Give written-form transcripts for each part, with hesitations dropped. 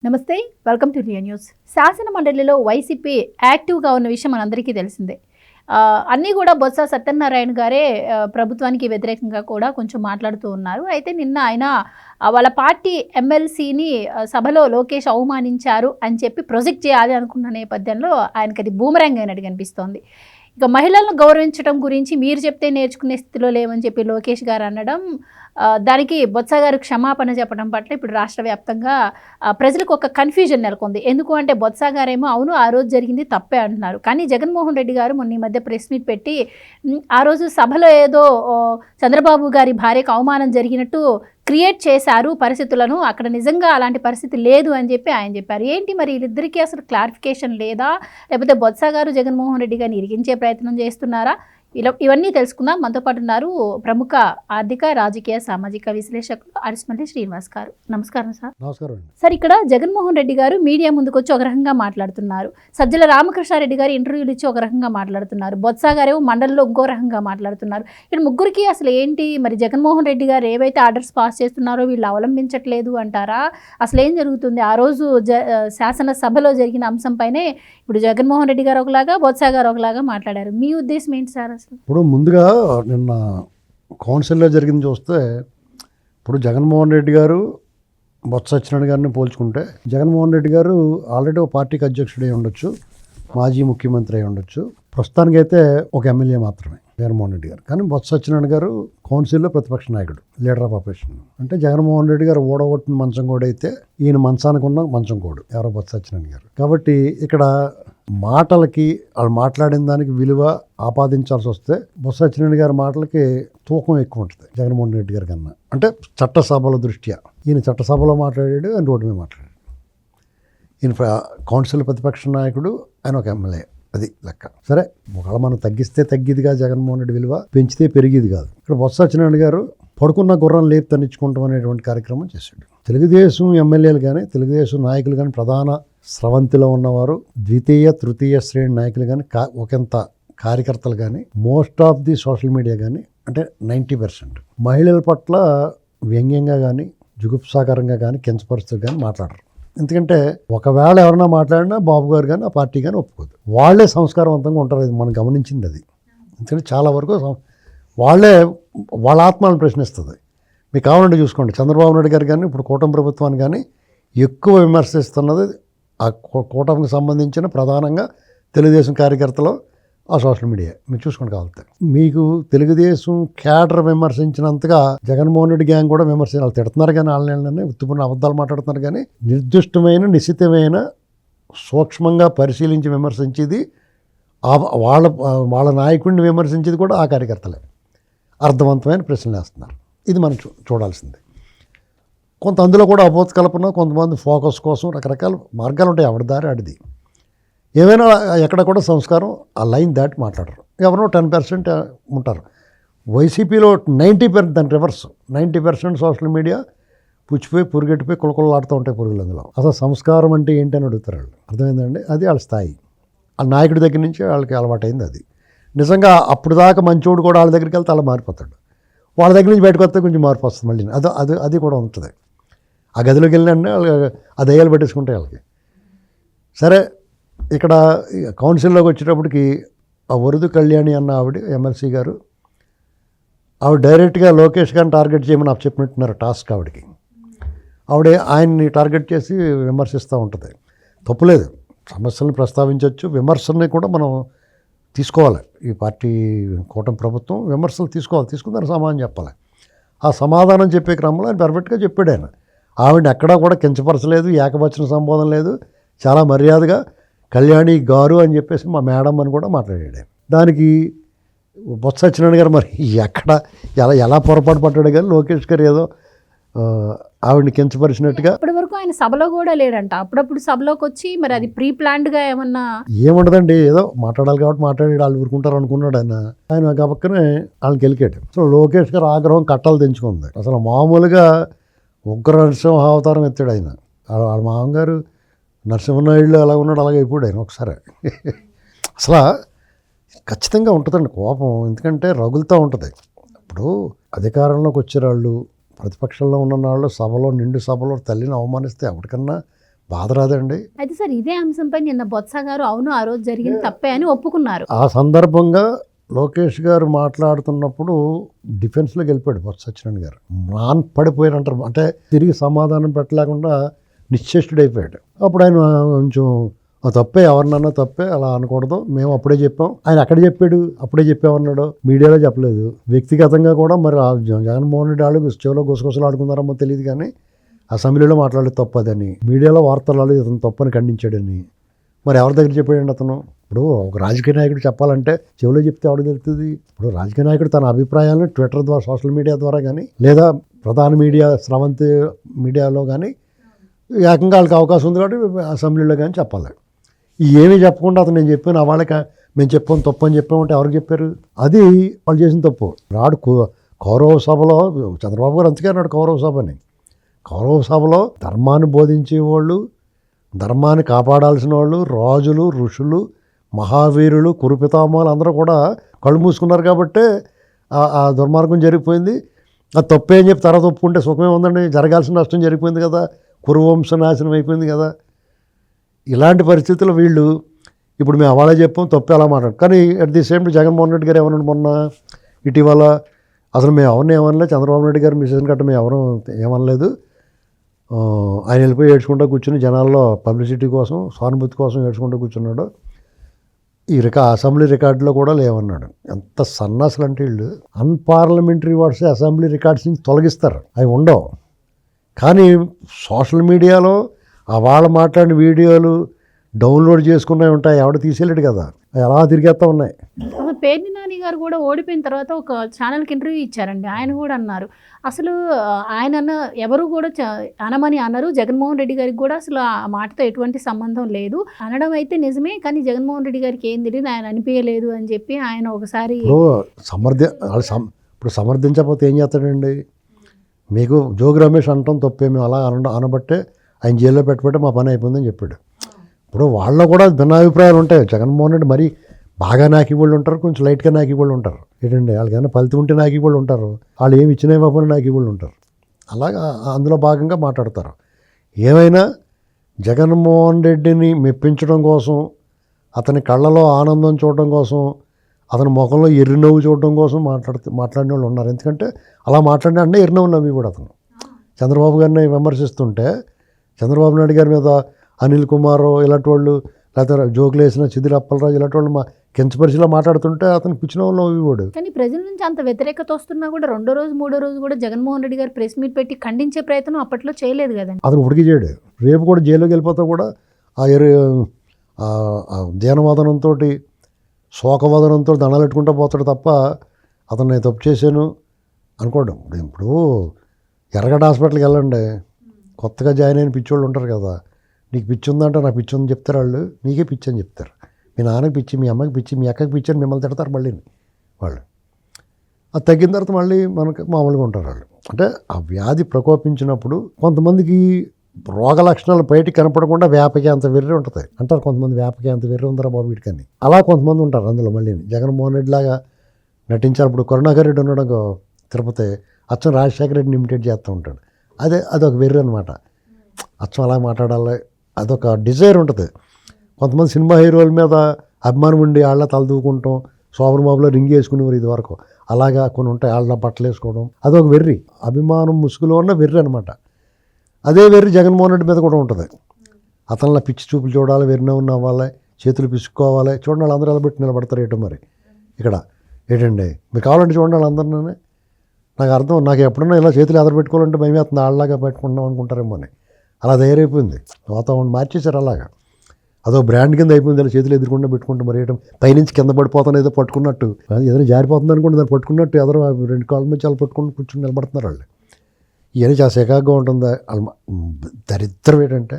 నమస్తే, welcome to Riya news. శాసన మండలిలో వైసీపీ యాక్టివ్గా ఉన్న విషయం మనందరికీ తెలిసిందే. అన్నీ కూడా బొత్స సత్యనారాయణ గారే ప్రభుత్వానికి వ్యతిరేకంగా కూడా కొంచెం మాట్లాడుతూ ఉన్నారు. అయితే నిన్న ఆయన వాళ్ళ పార్టీ ఎమ్మెల్సీని సభలో లోకేష్ అవమానించారు అని చెప్పి ప్రొజెక్ట్ చేయాలి అనుకున్న నేపథ్యంలో ఆయనకి అది బూమరాంగ్ అయినట్టు కనిపిస్తోంది. ఇక మహిళలను గౌరవించడం గురించి మీరు చెప్తే నేర్చుకునే స్థితిలో లేవని చెప్పి లోకేష్ గారు అనడం, దానికి బొత్స గారు క్షమాపణ చెప్పడం పట్ల ఇప్పుడు రాష్ట్ర వ్యాప్తంగా ప్రజలకు ఒక కన్ఫ్యూజన్ నెలకొంది. ఎందుకు అంటే బొత్స గారేమో అవును ఆ రోజు జరిగింది తప్పే అంటున్నారు. కానీ జగన్మోహన్ రెడ్డి గారు మొన్న ఈ మధ్య ప్రెస్ మీట్ పెట్టి ఆ రోజు సభలో ఏదో చంద్రబాబు గారి భార్యకు అవమానం జరిగినట్టు క్రియేట్ చేశారు పరిస్థితులను, అక్కడ నిజంగా అలాంటి పరిస్థితి లేదు అని చెప్పి ఆయన చెప్పారు. ఏంటి మరి వీళ్ళిద్దరికీ అసలు క్లారిఫికేషన్ లేదా, లేకపోతే బొత్స గారు జగన్మోహన్ రెడ్డి గారిని ఇరికించే ప్రయత్నం చేస్తున్నారా? ఇవన్నీ తెలుసుకుందాం. మనతో పాటు ఉన్నారు ప్రముఖ ఆర్థిక, రాజకీయ, సామాజిక విశ్లేషకులు అరిస్మల్లి శ్రీనివాస్ గారు. నమస్కారం సార్. నమస్కారం సార్. ఇక్కడ జగన్మోహన్ రెడ్డి గారు మీడియా ముందుకు వచ్చి ఒక రకంగా మాట్లాడుతున్నారు, సజ్జల రామకృష్ణారెడ్డి గారు ఇంటర్వ్యూలు ఇచ్చి ఒక రకంగా మాట్లాడుతున్నారు, బొత్స గారేమో మండలిలో ఇంకో రకంగా మాట్లాడుతున్నారు. ఇక్కడ ముగ్గురికి అసలు ఏంటి మరి? జగన్మోహన్ రెడ్డి గారు ఏవైతే ఆర్డర్స్ పాస్ చేస్తున్నారో వీళ్ళు అవలంబించట్లేదు అంటారా? అసలు ఏం జరుగుతుంది? ఆ రోజు శాసనసభలో జరిగిన అంశంపైనే ఇప్పుడు జగన్మోహన్ రెడ్డి గారు ఒకలాగా, బొత్స గారు ఒకలాగా మాట్లాడారు. మీ ఉద్దేశం ఏంటి సార్? ఇప్పుడు ముందుగా నిన్న కౌన్సిల్లో జరిగింది చూస్తే, ఇప్పుడు జగన్మోహన్ రెడ్డి గారు బొత్స సత్యనారాయణ గారిని పోల్చుకుంటే, జగన్మోహన్ రెడ్డి గారు ఆల్రెడీ ఒక పార్టీకి అధ్యక్షుడై ఉండొచ్చు, మాజీ ముఖ్యమంత్రి అయి ఉండొచ్చు, ప్రస్తుతానికైతే ఒక ఎమ్మెల్యే మాత్రమే జగన్మోహన్ రెడ్డి గారు. కానీ బొత్స సత్యనారాయణ గారు కౌన్సిల్లో ప్రతిపక్ష నాయకుడు, లీడర్ ఆఫ్ అపోజిషన్. అంటే జగన్మోహన్ రెడ్డి గారు ఓడగొట్టిన మంచం కూడా అయితే ఈయన మంచానికి ఉన్న మంచం కోడు ఎవరో బొత్స సత్యనారాయణ గారు. కాబట్టి ఇక్కడ మాటలకి వాళ్ళు మాట్లాడిన దానికి విలువ ఆపాదించాల్సి వస్తే బొత్స సత్యనారాయణ గారి మాటలకి తూకం ఎక్కువ ఉంటుంది జగన్మోహన్ రెడ్డి గారి కన్నా. అంటే చట్టసభల దృష్ట్యా ఈయన చట్టసభలో మాట్లాడాడు, ఆయన రోడ్డు మీద మాట్లాడాడు. ఈయన కౌన్సిల్ ప్రతిపక్ష నాయకుడు, ఆయన ఒక ఎమ్మెల్యే, అది లెక్క. సరే, ఒకవేళ మనం తగ్గిస్తే తగ్గిదిగా జగన్మోహన్ రెడ్డి విలువ, పెంచితే పెరిగేది కాదు. ఇక్కడ బొత్స సత్యనారాయణ గారు పడుకున్న గుర్రం లేపు తన్నించుకుంటాం అనేటువంటి కార్యక్రమం చేశాడు. తెలుగుదేశం ఎమ్మెల్యేలు కానీ, తెలుగుదేశం నాయకులు కానీ, ప్రధాన స్రవంతిలో ఉన్నవారు, ద్వితీయ తృతీయ శ్రేణి నాయకులు కానీ, ఒకంత కార్యకర్తలు కానీ, most of the social media కానీ, అంటే 90% మహిళల పట్ల వ్యంగ్యంగా కానీ, జుగుప్సాకరంగా కానీ, కించపరుస్తూ కానీ మాట్లాడరు. ఎందుకంటే ఒకవేళ ఎవరైనా మాట్లాడినా బాబు గారు కానీ ఆ పార్టీ కానీ ఒప్పుకోదు. వాళ్ళే సంస్కారవంతంగా ఉంటారు, అది మనం గమనించింది. అది ఎందుకంటే చాలా వరకు వాళ్ళే వాళ్ళ ఆత్మలను ప్రశ్నిస్తుంది. మీకు కావాలంటే చూసుకోండి, చంద్రబాబు నాయుడు గారు కానీ ఇప్పుడు కూటమి ప్రభుత్వాన్ని కానీ ఎక్కువ విమర్శిస్తున్నది ఆ కూటమికి సంబంధించిన ప్రధానంగా తెలుగుదేశం కార్యకర్తలు, ఆ సోషల్ మీడియా. మీరు చూసుకోండి కావాలి. మీకు తెలుగుదేశం క్యాడర్ విమర్శించినంతగా జగన్మోహన్ రెడ్డి గ్యాంగ్ కూడా విమర్శించాలి. తిడుతున్నారు కానీ వాళ్ళని ఉత్తుపన్న అబద్ధాలు మాట్లాడుతున్నారు. కానీ నిర్దిష్టమైన, నిశ్చితమైన, సూక్ష్మంగా పరిశీలించి విమర్శించేది వాళ్ళ నాయకుడిని విమర్శించేది కూడా ఆ కార్యకర్తలే. అర్థవంతమైన ప్రశ్నలు వేస్తున్నారు. ఇది మనం చూడాల్సింది. కొంత అందులో కూడా అపోత్కల్పన, కొంతమంది ఫోకస్ కోసం రకరకాల మార్గాలు ఉంటాయి. ఎవరి దారి ఆడిది. ఏమైనా ఎక్కడ కూడా సంస్కారం ఆ లైన్ దాటి మాట్లాడరు. ఎవరో 10% ఉంటారు. వైసీపీలో 90% దాని రివర్స్. 90% సోషల్ మీడియా పుచ్చిపోయి పురుగెట్టిపోయి కులకులలాడుతూ ఉంటాయి పురుగులు. అందులో అసలు సంస్కారం అంటే ఏంటి అని అడుగుతారు వాళ్ళు. అర్థమైందండి? అది వాళ్ళ స్థాయి. ఆ నాయకుడి దగ్గర నుంచి వాళ్ళకి అలవాటైంది అది. నిజంగా అప్పుడు దాకా మంచోడు కూడా వాళ్ళ దగ్గరికి వెళ్తే అలా మారిపోతాడు. వాళ్ళ దగ్గర నుంచి బయటకు వస్తే కొంచెం మార్పు వస్తుంది మళ్ళీ. అది కూడా ఉంటుంది. ఆ గదిలోకి వెళ్ళినా ఆ దయ్యాలు పట్టేసుకుంటాయి వాళ్ళకి. సరే, ఇక్కడ కౌన్సిల్లోకి వచ్చేటప్పటికి ఆ వరుదు కళ్యాణి అన్న ఆవిడ ఎమ్మెల్సీ గారు, ఆవిడ డైరెక్ట్గా లోకేష్ గారిని టార్గెట్ చేయమని నాకు చెప్పినట్టున్నారు టాస్క్ ఆవిడకి. ఆవిడ ఆయన్ని టార్గెట్ చేసి విమర్శిస్తూ ఉంటుంది. తప్పులేదు, సమస్యలను ప్రస్తావించవచ్చు, విమర్శల్ని కూడా మనం తీసుకోవాలి. ఈ పార్టీ కూటమి ప్రభుత్వం విమర్శలు తీసుకోవాలి, తీసుకున్న సమాధానం చెప్పాలి. ఆ సమాధానం చెప్పే క్రమంలో ఆయన పర్ఫెక్ట్గా చెప్పాడు. ఆయన ఆవిడని ఎక్కడా కూడా కించపరచలేదు, ఏకవచన సంబోధన లేదు, చాలా మర్యాదగా కళ్యాణి గారు అని చెప్పేసి మా మేడం అని కూడా మాట్లాడాడు. దానికి బొత్స సత్యనారాయణ గారు మరి ఎక్కడ ఎలా పొరపాటు పడ్డాడు. కానీ లోకేష్ గారు ఏదో ఆవిడని కించపరిచినట్టుగా. ఇప్పటి వరకు ఆయన సభలో కూడా లేడంట. అప్పుడప్పుడు సభలోకి వచ్చి మరి అది ప్రీ ప్లాన్డ్గా ఏమన్నా ఏముండదండి, ఏదో మాట్లాడాలి కాబట్టి మాట్లాడి వాళ్ళు ఊరుకుంటారు అనుకున్నాడు ఆయన గబక్కనే వాళ్ళకి వెళ్ళికాడు. సో లోకేష్ గారు ఆగ్రహం కట్టాలు తెంచుకుంది. అసలు మామూలుగా ఉగ్ర నరసింహ అవతారం ఎత్తాడు ఆయన. వాళ్ళ మామగారు నరసింహనాయుడులో ఎలా ఉన్నాడు అలాగే అయిపోయాడు ఆయన ఒకసారి. అసలు ఖచ్చితంగా ఉంటుందండి కోపం, ఎందుకంటే రగులుతూ ఉంటుంది. ఇప్పుడు అధికారంలోకి వచ్చే వాళ్ళు, ప్రతిపక్షంలో ఉన్న వాళ్ళు సభలో, నిండు సభలో తల్లిని అవమానిస్తే ఎవరికన్నా బాధ రాదండి. అయితే సార్ ఇదే అంశంపై నిన్న బొత్స గారు అవును ఆ రోజు జరిగింది తప్పే అని ఒప్పుకున్నారు. ఆ సందర్భంగా లోకేష్ గారు మాట్లాడుతున్నప్పుడు డిఫెన్స్లోకి వెళ్ళిపోయాడు బొత్స సత్యనారాయణ గారు. పడిపోయారంటారు, అంటే తిరిగి సమాధానం పెట్టలేకుండా నిశ్చేష్టుడైపోయాడు. అప్పుడు ఆయన కొంచెం తప్పే, ఎవరినన్నా తప్పే, అలా అనకూడదు, మేము అప్పుడే చెప్పాం. ఆయన అక్కడ చెప్పాడు, అప్పుడే చెప్పామన్నాడు, మీడియాలో చెప్పలేదు. వ్యక్తిగతంగా కూడా మరి జగన్మోహన్ రెడ్డి వాళ్ళు చెవిలో గుసగుసలు ఆడుకున్నారమ్మో తెలియదు, కానీ అసెంబ్లీలో మాట్లాడేది తప్పదని, మీడియాలో వార్తలు ఇతను తప్పని ఖండించాడని మరి ఎవరి దగ్గర చెప్పాడండి అతను? ఇప్పుడు ఒక రాజకీయ నాయకుడు చెప్పాలంటే చెవిలో చెప్తే ఎవరికి తెలుస్తుంది? ఇప్పుడు రాజకీయ నాయకుడు తన అభిప్రాయాలను ట్విట్టర్ ద్వారా, సోషల్ మీడియా ద్వారా కానీ, లేదా ప్రధాన మీడియా స్రవంతి మీడియాలో కానీ ఏకంగా వాళ్ళకి అవకాశం ఉంది కాబట్టి అసెంబ్లీలో కానీ చెప్పాలి. ఏమీ చెప్పకుండా అతను నేను చెప్పాను వాళ్ళకి మేము చెప్పాము తప్పు అని చెప్పామంటే ఎవరికి చెప్పారు? అది వాళ్ళు చేసిన తప్పు. నాడు కౌరవ సభలో చంద్రబాబు గారు అంతకే అన్నాడు కౌరవ సభ అని. కౌరవ సభలో ధర్మాన్ని బోధించేవాళ్ళు, ధర్మాన్ని కాపాడాల్సిన వాళ్ళు, రాజులు, ఋషులు, మహావీరులు, కురుపితామాలు అందరూ కూడా కళ్ళు మూసుకున్నారు కాబట్టే ఆ దుర్మార్గం జరిగిపోయింది. అది తప్పే అని చెప్పి తర్వాత ఒప్పుకుంటే సుఖమే ఉందండి. జరగాల్సిన నష్టం జరిగిపోయింది కదా, కురువంశ నాశనం అయిపోయింది కదా. ఇలాంటి పరిస్థితుల్లో వీళ్ళు ఇప్పుడు మేము అవాళే చెప్పాం తప్పే అలా మాట్లాడు. కానీ at the same Jaganmohan Reddy గారు ఏమన్నాడు మొన్న ఇటీవల, అసలు మేము ఎవరిని ఏమనలేదు, చంద్రబాబు నాయుడు గారు మిషన్ గట్ట మేము ఎవరు ఏమనలేదు, ఆయన వెళ్ళిపోయి ఏడ్చుకుంటూ కూర్చుని జనాల్లో పబ్లిసిటీ కోసం, సానుభూతి కోసం ఏడ్చుకుంటూ కూర్చున్నాడు. ఈ అసెంబ్లీ రికార్డులో కూడా లేవన్నాడు. ఎంత సన్నాసులు అంటే వీళ్ళు అన్పార్లమెంటరీ వర్డ్స్ అసెంబ్లీ రికార్డ్స్ నుంచి తొలగిస్తారు, అవి ఉండవు. కానీ సోషల్ మీడియాలో వాళ్ళు మాట్లాడిన వీడియోలు డౌన్లోడ్ చేసుకున్నవి ఉంటాయి, ఎవడ తీసేయలేడు కదా, అవి ఎలా తిరిగేస్తూ ఉన్నాయి. పేర్ని నాని గారు కూడా ఓడిపోయిన తర్వాత ఒక ఛానల్కి ఇంటర్వ్యూ ఇచ్చారండి. ఆయన కూడా అన్నారు అసలు ఆయన ఎవరు కూడా అనమని అన్నారు, జగన్మోహన్ రెడ్డి గారికి కూడా అసలు ఆ మాటతో ఎటువంటి సంబంధం లేదు అనడం అయితే నిజమే, కానీ జగన్మోహన్ రెడ్డి గారికి ఏం తెలియదు, ఆయన అనిపించలేదు అని చెప్పి ఆయన ఒకసారి ఇప్పుడు సమర్థించకపోతే ఏం చేస్తాడండి? మీకు జోగి రమేష్ అనటం తప్పే, మేము అలా అనబట్టే ఆయన జైల్లో పెట్టబట్టే మా పని అయిపోయిందని చెప్పాడు. ఇప్పుడు వాళ్ళలో కూడా భిన్నాభిప్రాయాలు ఉంటాయి. జగన్మోహన్ రెడ్డి మరీ బాగా నాకి వాళ్ళు ఉంటారు, కొంచెం లైట్గా నాకి వాళ్ళు ఉంటారు. ఏంటండి వాళ్ళకైనా ఫలితం ఉంటే నాకి వాళ్ళు ఉంటారు, వాళ్ళు ఏమి ఇచ్చినా ఇవ్వకపోయినా నాకి వాళ్ళు ఉంటారు. అలాగా అందులో భాగంగా మాట్లాడతారు. ఏమైనా జగన్మోహన్ రెడ్డిని మెప్పించడం కోసం, అతని కళ్ళలో ఆనందం చూడడం కోసం, అతని ముఖంలో ఎర్రినవ్వు చూడడం కోసం మాట్లాడిన వాళ్ళు ఉన్నారు. ఎందుకంటే అలా మాట్లాడిన అంటే ఎర్రినవ్వు నవ్వి కూడా అతను చంద్రబాబు గారిని విమర్శిస్తుంటే, చంద్రబాబు నాయుడు గారి మీద అనిల్ కుమార్ ఇలాంటి వాళ్ళు, లేకపోతే జోకులు వేసిన చిదిరి అప్పలరాజు ఇలాంటి వాళ్ళు కించపరిచిలా మాట్లాడుతుంటే అతను పిచ్చిన వాళ్ళు ఇవ్వడు. కానీ ప్రజల నుంచి అంత వ్యతిరేకత వస్తున్నా కూడా రెండో రోజు మూడో రోజు కూడా జగన్మోహన్ రెడ్డి గారు ప్రెస్ మీట్ పెట్టి ఖండించే ప్రయత్నం అప్పట్లో చేయలేదు కదండి. అతను ఉడికి చేయడు. రేపు కూడా జైల్లోకి వెళ్ళిపోతా కూడా ఆ ధ్యానవాదనంతో, శోకవాదనంతో దండాలు పెట్టుకుంటూ పోతాడు తప్ప అతను నేను తప్పు చేశాను అనుకోవడం. ఇప్పుడు ఎర్రగడ్డ హాస్పిటల్కి వెళ్ళండి, కొత్తగా జాయిన్ అయిన పిచ్చోళ్ళు ఉంటారు కదా, నీకు పిచ్చి ఉందంటే నాకు పిచ్చి ఉందని చెప్తారు వాళ్ళు, నీకే పిచ్చి అని చెప్తారు. మీ నాన్నకి పిచ్చి, మీ అమ్మకి పిచ్చి, మీ అక్కకి పిచ్చి అని మిమ్మల్ని తిడతారు మళ్ళీ వాళ్ళు. అది తగ్గిన తర్వాత మళ్ళీ మనకు మామూలుగా ఉంటారు వాళ్ళు. అంటే ఆ వ్యాధి ప్రకోపించినప్పుడు కొంతమందికి రోగ లక్షణాలు బయటికి కనపడకుండా వ్యాపకి అంత వెర్రి ఉంటుంది అంటారు. కొంతమంది వ్యాపకి అంత వెర్రి ఉందరా బాబు వీటికని, అలా కొంతమంది ఉంటారు అందులో. మళ్ళీ జగన్మోహన్ రెడ్డి లాగా నటించారు. ఇప్పుడు కరుణాకర్ రెడ్డి ఉన్నాడు తిరుపతి, అచ్చం రాజశేఖర రెడ్డిని ఇమిటేట్ చేస్తూ ఉంటాడు. అదొక వెర్రి అనమాట. అచ్చం అలా మాట్లాడాలి, అదొక డిజైర్ ఉంటుంది. కొంతమంది సినిమా హీరోల మీద అభిమానం ఉండి వాళ్ళ తలదూకుంటాం, శోభన్ బాబులో రింగ్ వేసుకునేవారు ఇది వరకు, అలాగా కొన్ని ఉంటాయి. వాళ్ళ బట్టలు వేసుకోవడం, అదొక వెర్రి, అభిమానం ముసుగులో ఉన్న వెర్రి అనమాట. అదే వెర్రి జగన్మోహన్ రెడ్డి మీద కూడా ఉంటుంది. అతనిలా పిచ్చి చూపులు చూడాలి, వెర్రిన ఉన్న అవ్వాలి, చేతులు పిసుక్కోవాలి. చూడండి వాళ్ళందరూ ఎలా పెట్టి నిలబడతారు ఏటో మరి ఇక్కడ ఏంటండి. మీకు కావాలంటే చూడండి వాళ్ళందరినీ. నాకు అర్థం, నాకు ఎప్పుడన్నా ఇలా చేతులు ఎదరు పెట్టుకోవాలంటే భయం అవుతుంది, వాళ్ళలాగా పెట్టుకుంటాం అనుకుంటారేమో అని. అలా తయారైపోయింది వాతావరణం, మార్చేశారు అలాగా. అదో బ్రాండ్ కింద అయిపోయింది. ఇలా చేతులు ఎదురుకుండా పెట్టుకుంటే మరి పైనుంచి కింద పడిపోతాను ఏదో పట్టుకున్నట్టు, ఏదైనా జారిపోతుంది అనుకోండి దాన్ని పట్టుకున్నట్టు ఎదరు రెండు కాళ్ళ మీద చాలా పట్టుకుని కూర్చొని నిలబడుతున్నారు వాళ్ళు. ఇవన్నీ చాలా సెకాగ్గా ఉంటుంది. దరిద్రం ఏంటంటే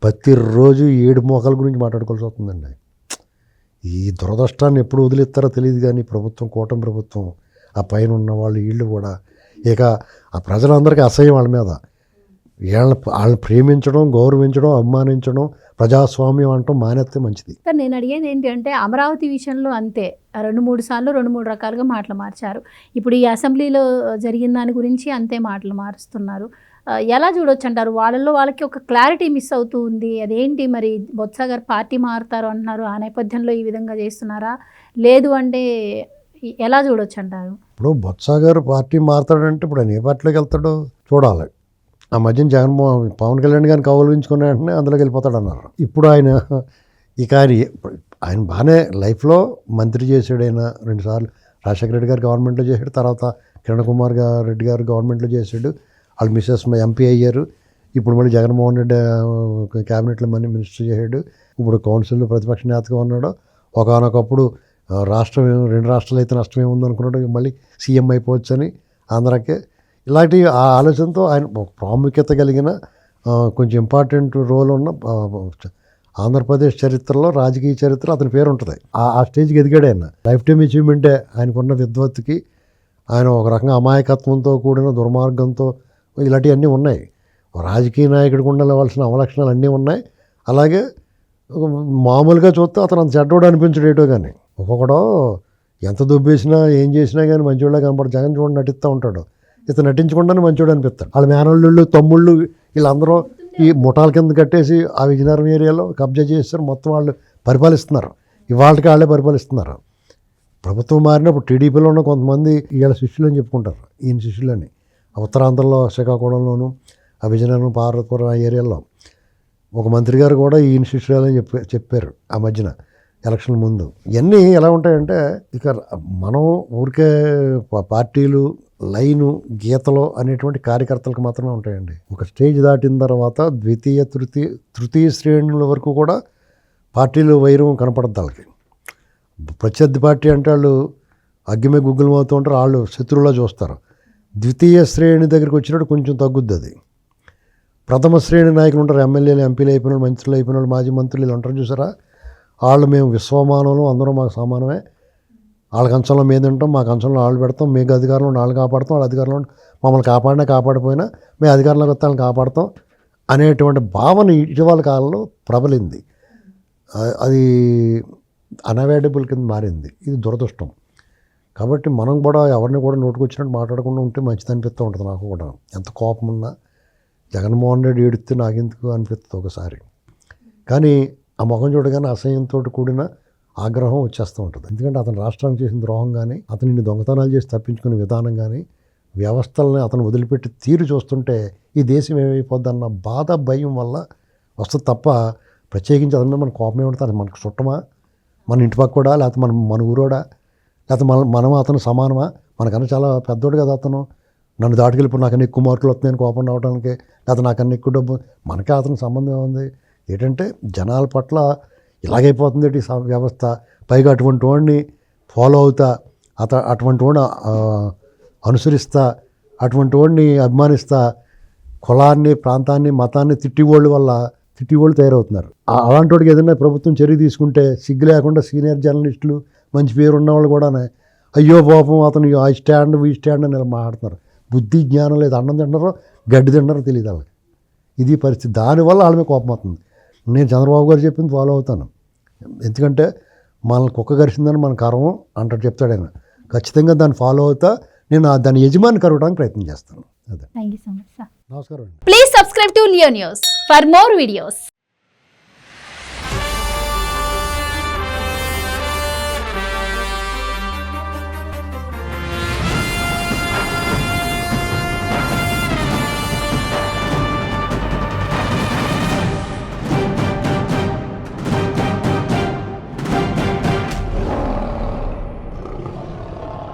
ప్రతిరోజు 7 మోకాల గురించి మాట్లాడుకోవాల్సి వస్తుందండి. ఈ దురదృష్టాన్ని ఎప్పుడు వదిలేస్తారో తెలియదు, కానీ ప్రభుత్వం, కూటమి ప్రభుత్వం, ఆ పైన ఉన్న వాళ్ళు వీళ్ళు కూడా ఇక ఆ ప్రజలందరికీ అసహ్యం వాళ్ళ మీద. వాళ్ళని ప్రేమించడం, గౌరవించడం, అభిమానించడం, ప్రజాస్వామ్యం అంటాం మానేస్తే మంచిది. సార్ నేను అడిగేది ఏంటి అంటే అమరావతి విషయంలో అంతే 2-3 సార్లు 2-3 రకాలుగా మాటలు మార్చారు. ఇప్పుడు ఈ అసెంబ్లీలో జరిగిన దాని గురించి అంతే మాటలు మారుస్తున్నారు. ఎలా చూడొచ్చు అంటారు? వాళ్ళలో వాళ్ళకి ఒక క్లారిటీ మిస్ అవుతూ ఉంది. అదేంటి మరి బొత్స గారు పార్టీ మారుతారు అంటున్నారు. ఆ నేపథ్యంలో ఈ విధంగా చేస్తున్నారా? లేదు అంటే ఎలా చూడొచ్చు అంటారు? ఇప్పుడు బొత్స గారు పార్టీ మారుతాడంటే ఇప్పుడు ఆయన ఏ పార్టీలోకి వెళ్తాడో చూడాలి. ఆ మధ్యన పవన్ కళ్యాణ్ గారిని కౌలించుకున్న వెంటనే అందులోకి వెళ్ళిపోతాడు అన్నారు. ఇప్పుడు ఆయన బాగానే లైఫ్లో మంత్రి చేసాడు. ఆయన 2 సార్లు రాజశేఖర రెడ్డి గారు గవర్నమెంట్లో చేశాడు, తర్వాత కిరణ్ కుమార్ రెడ్డి గారు గవర్నమెంట్లో చేశాడు. వాళ్ళు మిస్సెస్ ఎంపీ అయ్యారు. ఇప్పుడు మళ్ళీ జగన్మోహన్ రెడ్డి క్యాబినెట్లో మినిస్టర్ చేశాడు. ఇప్పుడు కౌన్సిల్లో ప్రతిపక్ష నేతగా ఉన్నాడు. ఒకనొకప్పుడు రాష్ట్రం 2 రాష్ట్రాలు అయితే నష్టం ఏముంది అనుకున్నాడు, మళ్ళీ సీఎం అయిపోవచ్చు అని ఆంధ్రాకే. ఇలాంటి ఆ ఆలోచనతో ఆయన ఒక ప్రాముఖ్యత కలిగిన కొంచెం ఇంపార్టెంట్ రోల్ ఉన్న ఆంధ్రప్రదేశ్ చరిత్రలో, రాజకీయ చరిత్ర అతని పేరు ఉంటుంది. ఆ స్టేజ్కి ఎదిగాడు ఆయన. లైఫ్ టైం అచీవ్మెంటే ఆయనకున్న విద్వత్తుకి. ఆయన ఒక రకంగా అమాయకత్వంతో కూడిన దుర్మార్గంతో ఇలాంటివన్నీ ఉన్నాయి. రాజకీయ నాయకుడికి ఉండవలసిన అవలక్షణాలు అన్నీ ఉన్నాయి. అలాగే మామూలుగా చూస్తే అతను అంత చెడ్డోడు అనిపించడు ఏటో. కానీ ఒక్కొక్కడో ఎంత దుబ్బేసినా ఏం చేసినా కానీ మంచివాళ్ళ కనపడు. జగన్ చూడండి నటిస్తూ ఉంటాడు, ఇతను నటించకుండానే మంచివాడు అనిపిస్తాడు. వాళ్ళ మేనల్లుళ్ళు, తమ్ముళ్ళు వీళ్ళందరూ ఈ ముఠాల కింద కట్టేసి ఆ విజయనగరం ఏరియాలో కబ్జా చేస్తారు. మొత్తం వాళ్ళు పరిపాలిస్తున్నారు. ఇవాళకి వాళ్ళే పరిపాలిస్తున్నారు. ప్రభుత్వం మారినప్పుడు టీడీపీలో ఉన్న కొంతమంది వీళ్ళ శిష్యులు అని చెప్పుకుంటారు. ఈయన శిష్యులని ఉత్తరాంధ్రలో శ్రీకాకుళంలోను, ఆ విజయనగరం, పార్వతీపురం ఆ ఏరియాలో ఒక మంత్రి గారు కూడా ఈయన శిష్యులని చెప్పారు ఆ మధ్యన ఎలక్షన్ ముందు. ఇవన్నీ ఎలా ఉంటాయంటే ఇక మనం ఊరికే పార్టీలు, లైను, గీతలు అనేటువంటి కార్యకర్తలకు మాత్రమే ఉంటాయండి. ఒక స్టేజ్ దాటిన తర్వాత ద్వితీయ, తృతీయ శ్రేణుల వరకు కూడా పార్టీలు వైరం కనపడద్దు వాళ్ళకి. ప్రత్యర్థి పార్టీ అంటే వాళ్ళు అగ్గిమే గుగ్గులు అవుతూ ఉంటారు, వాళ్ళు శత్రువులా చూస్తారు. ద్వితీయ శ్రేణి దగ్గరికి వచ్చినప్పుడు కొంచెం తగ్గుద్ది అది. ప్రథమ శ్రేణి నాయకులు ఉంటారు, ఎమ్మెల్యేలు, ఎంపీలు అయిపోయిన వాళ్ళు, మంత్రులు అయిపోయిన వాళ్ళు, మాజీ మంత్రులు ఉంటారు చూసారా, వాళ్ళు మేము విశ్వమానంలో అందరూ మాకు సమానమే, వాళ్ళ కంచంలో మేము తింటాం, మా కంచంలో వాళ్ళు పెడతాం, మీకు అధికారంలో వాళ్ళు కాపాడుతాం, వాళ్ళ అధికారంలో మమ్మల్ని కాపాడినా కాపాడిపోయినా మేము అధికారంలోకి వస్తే వాళ్ళని కాపాడుతాం అనేటువంటి భావన ఇటీవల కాలంలో ప్రబలింది. అది అన్అవాయిడబుల్ కింద మారింది. ఇది దురదృష్టం. కాబట్టి మనం కూడా ఎవరిని కూడా నోటుకొచ్చినట్టు మాట్లాడకుండా ఉంటే మంచిది అనిపిస్తూ ఉంటుంది. నాకు కూడా ఎంత కోపం ఉన్నా జగన్మోహన్ రెడ్డి ఏడిస్తే నాకెందుకు అనిపిస్తుంది ఒకసారి. కానీ ఆ ముఖం చూడగానే అసహ్యంతో కూడిన ఆగ్రహం వచ్చేస్తూ ఉంటుంది. ఎందుకంటే అతను రాష్ట్రానికి చేసిన ద్రోహం కానీ, అతను ఇన్ని దొంగతనాలు చేసి తప్పించుకునే విధానం కానీ, వ్యవస్థలని అతను వదిలిపెట్టి తీరు చూస్తుంటే ఈ దేశం ఏమైపోద్ది అన్న బాధ, భయం వల్ల వస్తుంది తప్ప ప్రత్యేకించి అతని మీద మన కోపం ఏమంటుంది. మనకు చుట్టమా, మన ఇంటి పక్క కూడా, లేకపోతే మన ఊరోడా, లేకపోతే మనం అతను సమానమా, మనకన్నా చాలా పెద్దోడు కదా అతను, నన్ను దాటుకెళ్ళిపోయి నాకన్నా ఎక్కువ మార్కులు వస్తున్నాయని కోపం రావడానికి, లేకపోతే నాకన్నా ఎక్కువ డబ్బు, మనకే అతనికి సంబంధం ఉంది. ఏంటంటే జనాల పట్ల ఇలాగైపోతుంది ఈ వ్యవస్థ. పైగా అటువంటి వాడిని ఫాలో అవుతా, అటువంటి వాడిని అనుసరిస్తా, అటువంటి వాడిని అభిమానిస్తా, కులాన్ని, ప్రాంతాన్ని, మతాన్ని తిట్టివాళ్ళు తయారవుతున్నారు. అలాంటి వాడికి ఏదైనా ప్రభుత్వం చర్య తీసుకుంటే సిగ్గు లేకుండా సీనియర్ జర్నలిస్టులు, మంచి పేరు ఉన్నవాళ్ళు కూడా అయ్యో పాపం అతను ఐ స్టాండ్ వీ స్టాండ్ అని ఇలా మాట్లాడుతున్నారు. బుద్ధి జ్ఞానం లేదు. అన్నం తింటారో గడ్డి తింటారో తెలియదు వాళ్ళకి. ఇది పరిస్థితి. దానివల్ల వాళ్ళ మీద కోపం అవుతుంది. నేను చంద్రబాబు గారు చెప్పింది ఫాలో అవుతాను. ఎందుకంటే మనల్ని కుక్క గరిచిందని మన కరవం అంటాడు, చెప్తాడు ఆయన. ఖచ్చితంగా దాన్ని ఫాలో అవుతా. నేను దాని యజమాని కరవడానికి ప్రయత్నం చేస్తాను. అదే. Thank you so much sir. నమస్కారం అండి. Please subscribe to Leo news for more videos.